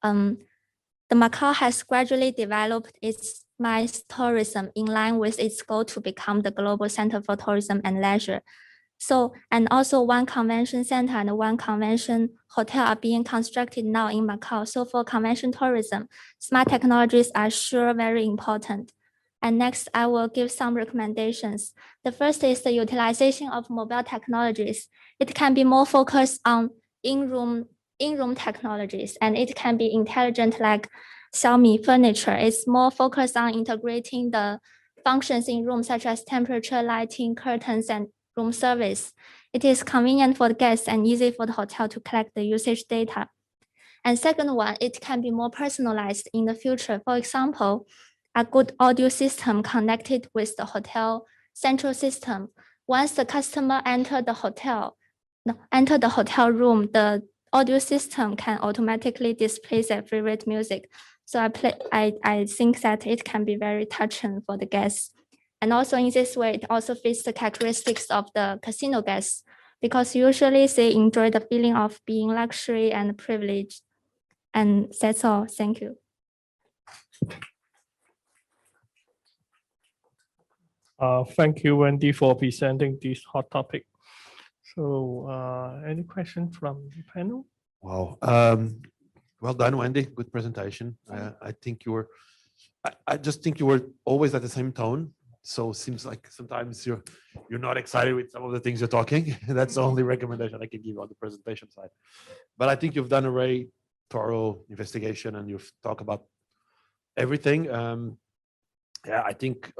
The Macau has gradually developed its MICE tourism in line with its goal to become the global center for tourism and leisure. So, and also one convention center and one convention hotel are being constructed now in Macau. So for convention tourism, smart technologies are sure very important. And next, I will give some recommendations. The first is the utilization of mobile technologies. It can be more focused on in-room technologies, and it can be intelligent like Xiaomi furniture. It's more focused on integrating the functions in rooms such as temperature, lighting, curtains, and room service. It is convenient for the guests and easy for the hotel to collect the usage data. And second one, it can be more personalized in the future. For example, a good audio system connected with the hotel central system. Once the customer enter the hotel room, the audio system can automatically display their favorite music. So I think that it can be very touching for the guests. And also in this way, it also fits the characteristics of the casino guests, because usually they enjoy the feeling of being luxury and privilege. And that's all. Thank you. Thank you, Wendy, for presenting this hot topic. So any questions from the panel? Wow. Well done, Wendy. Good presentation. I think you were, I just think you were always at the same tone. So it seems like sometimes you're not excited with some of the things you're talking. That's the only recommendation I can give on the presentation side. But I think you've done a very thorough investigation and you've talked about everything. Yeah, I think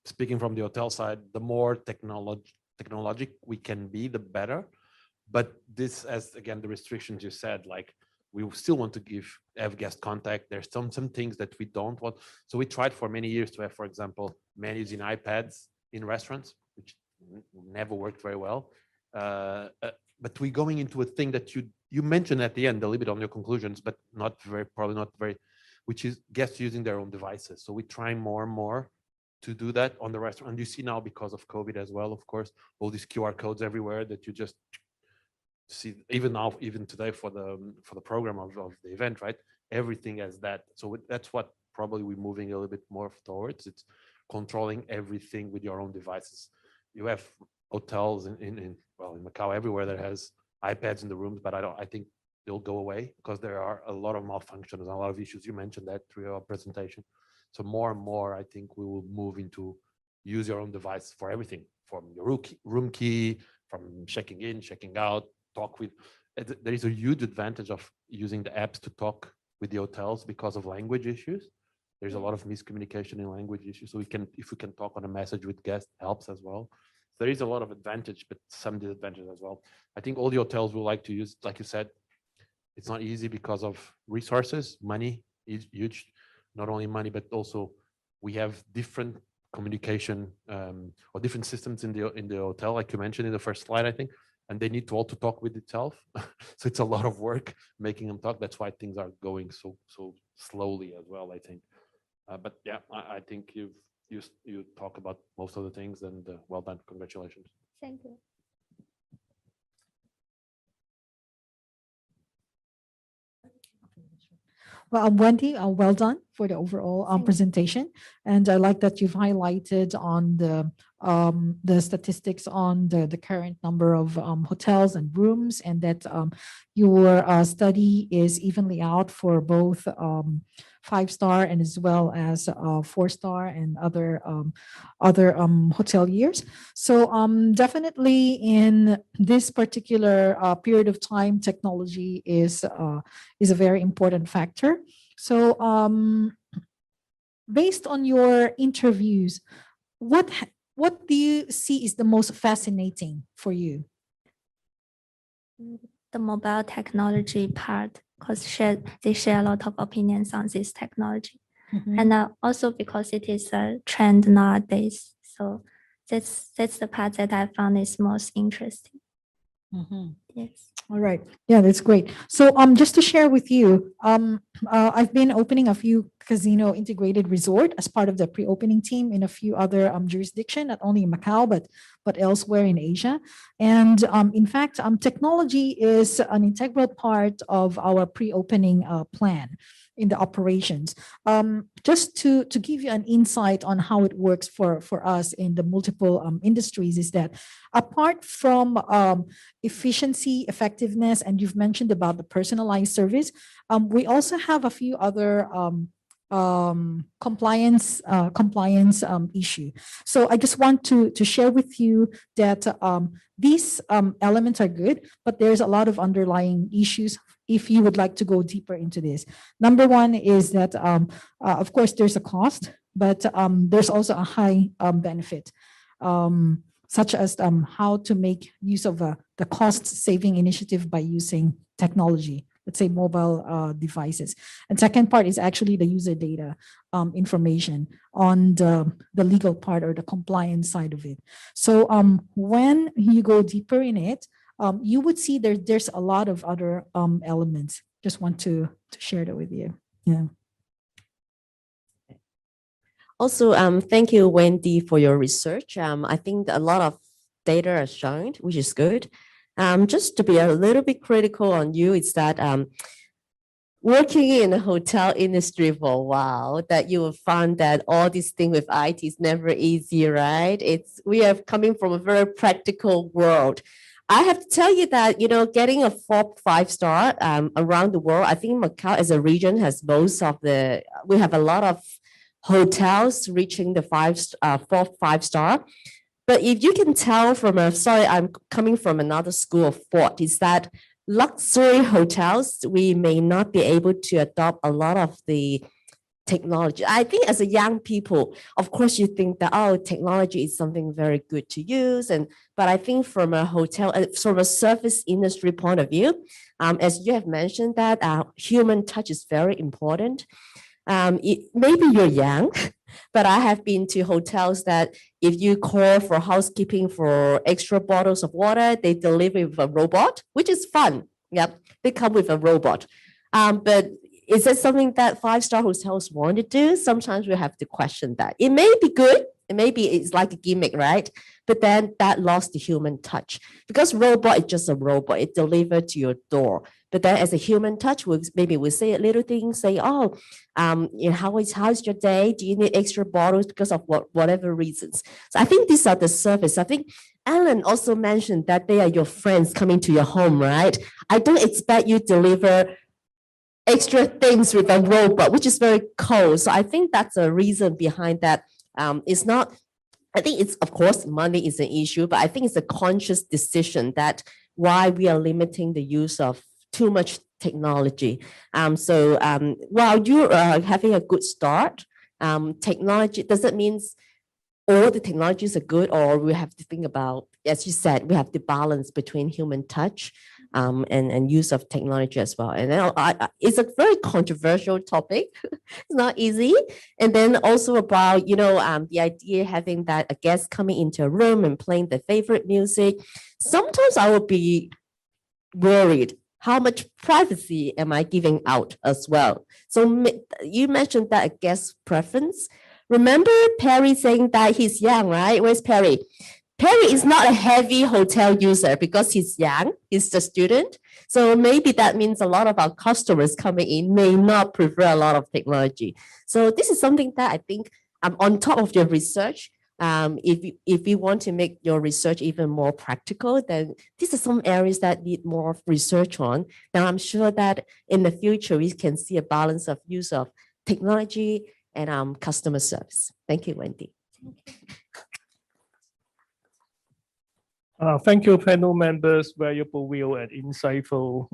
speaking from the hotel side, the more technologic we can be, the better. But this, as again, the restrictions you said, like we still want to have guest contact. There's some things that we don't want. So we tried for many years to have, for example, menus in iPads in restaurants, which never worked very well. But we're going into a thing that you mentioned at the end, a little bit on your conclusions, but probably not very, which is guests using their own devices. So we're trying more and more to do that on the restaurant. And you see now because of COVID as well, of course, all these QR codes everywhere that you just see, even now, even today for the program of the event, right? Everything has that. So that's what probably we're moving a little bit more towards. It's controlling everything with your own devices. You have hotels in Macau everywhere that has iPads in the rooms, but I think they'll go away because there are a lot of malfunctions and a lot of issues. You mentioned that through your presentation. So more and more, I think we will move into use your own device for everything, from your room key, from checking in, checking out, talk with. There is a huge advantage of using the apps to talk with the hotels because of language issues. There's a lot of miscommunication in language issues. So if we can talk on a message with guests, helps as well. So there is a lot of advantage, but some disadvantages as well. I think all the hotels will like to use, like you said, it's not easy because of resources. Money is huge, not only money, but also we have different communication or different systems in the hotel, like you mentioned in the first slide, I think, and they need to all to talk with itself. So it's a lot of work making them talk. That's why things are going so slowly as well, I think. But yeah, I think you talk about most of the things, and well done. Congratulations. Thank you. Well, Wendy, well done for the overall presentation. And I like that you've highlighted on the statistics on the current number of hotels and rooms, and that your study is evenly out for both 5-star and as well as 4-star and other hoteliers. So definitely in this particular period of time, technology is a very important factor. So based on your interviews, what do you see is the most fascinating for you? The mobile technology part, because they share a lot of opinions on this technology. And also because it is a trend nowadays. So that's the part that I found is most interesting. Yes. All right. Yeah, that's great. So just to share with you, I've been opening a few casino integrated resort as part of the pre-opening team in a few other jurisdictions, not only in Macau, but elsewhere in Asia. And in fact, technology is an integral part of our pre-opening plan in the operations. Just to give you an insight on how it works for us in the multiple industries is that apart from efficiency, effectiveness, and you've mentioned about the personalized service, we also have a few other compliance issue. So I just want to share with you that these elements are good, but there's a lot of underlying issues if you would like to go deeper into this. Number one is that, of course, there's a cost, but there's also a high benefit, such as how to make use of the cost-saving initiative by using technology, let's say mobile devices. And second part is actually the user data information on the legal part or the compliance side of it. So when you go deeper in it, you would see there's a lot of other elements. Just want to share that with you. Yeah. Also, thank you, Wendy, for your research. I think a lot of data are shown, which is good. Just to be a little bit critical on you, is that working in the hotel industry for a while, that you will find that all this thing with IT is never easy, right? We are coming from a very practical world. I have to tell you that, getting a 4-5-star around the world, I think Macau as a region has we have a lot of hotels reaching the 4-5-star. But if you can tell I'm coming from another school of thought, is that luxury hotels, we may not be able to adopt a lot of the technology. I think as a young people, of course, you think that, technology is something very good to use. But I think from a hotel, from a service industry point of view, as you have mentioned that human touch is very important. Maybe you're young, but I have been to hotels that if you call for housekeeping for extra bottles of water, they deliver with a robot, which is fun. Yep, they come with a robot. But is that something that 5-star hotels want to do? Sometimes we have to question that. It may be good, and maybe it's like a gimmick, right? But then that lost the human touch, because robot is just a robot. It delivered to your door. But then as a human touch, maybe we say a little thing, say, oh, you know, how's your day? Do you need extra bottles because of whatever reasons? So I think these are the service. I think Alan also mentioned that they are your friends coming to your home, right? I don't expect you to deliver extra things with a robot, which is very cold. So I think that's a reason behind that. It's not, I think it's, of course, money is an issue, but I think it's a conscious decision that why we are limiting the use of too much technology. While you are having a good start, technology, does it mean all the technologies are good, or we have to think about, as you said, we have the balance between human touch and use of technology as well. And then it's a very controversial topic. It's not easy. And then also about, you know, the idea having that a guest coming into a room and playing their favorite music. Sometimes I will be worried. How much privacy am I giving out as well? So you mentioned that a guest preference. Remember Perry saying that he's young, right? Where's Perry? Perry is not a heavy hotel user because he's young, he's a student. So maybe that means a lot of our customers coming in may not prefer a lot of technology. So this is something that I think on top of your research, if you want to make your research even more practical, then these are some areas that need more research on. Now I'm sure that in the future, we can see a balance of use of technology and customer service. Thank you, Wendy. Thank you, panel members, valuable view and insightful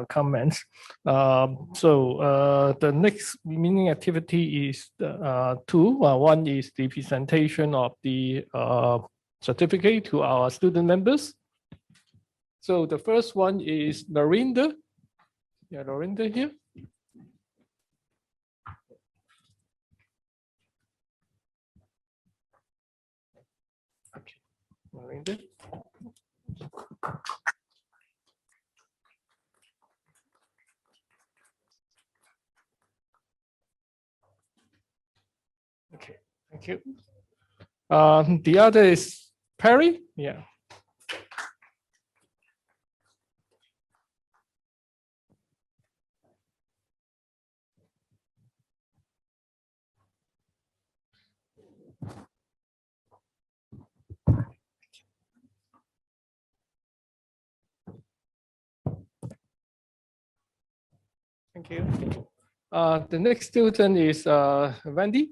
comments. The next remaining activity is two. One is the presentation of the certificate to our student members. So the first one is LAURINDA. Yeah, LAURINDA here. Okay, LAURINDA. Okay, thank you. The other is Perry. Yeah. Thank you. The next student is Wendy.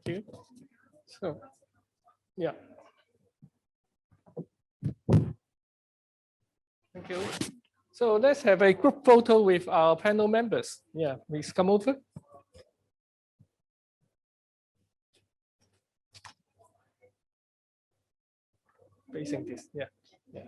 Thank you. So, yeah. Thank you. So let's have a group photo with our panel members. Yeah, please come over. Facing this, yeah. Yeah.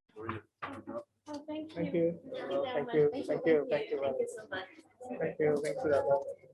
Thank you. Oh, thank you. Thank you. Thank you. Thank you. Thank you. Thank you so much. Thank you. Thank you.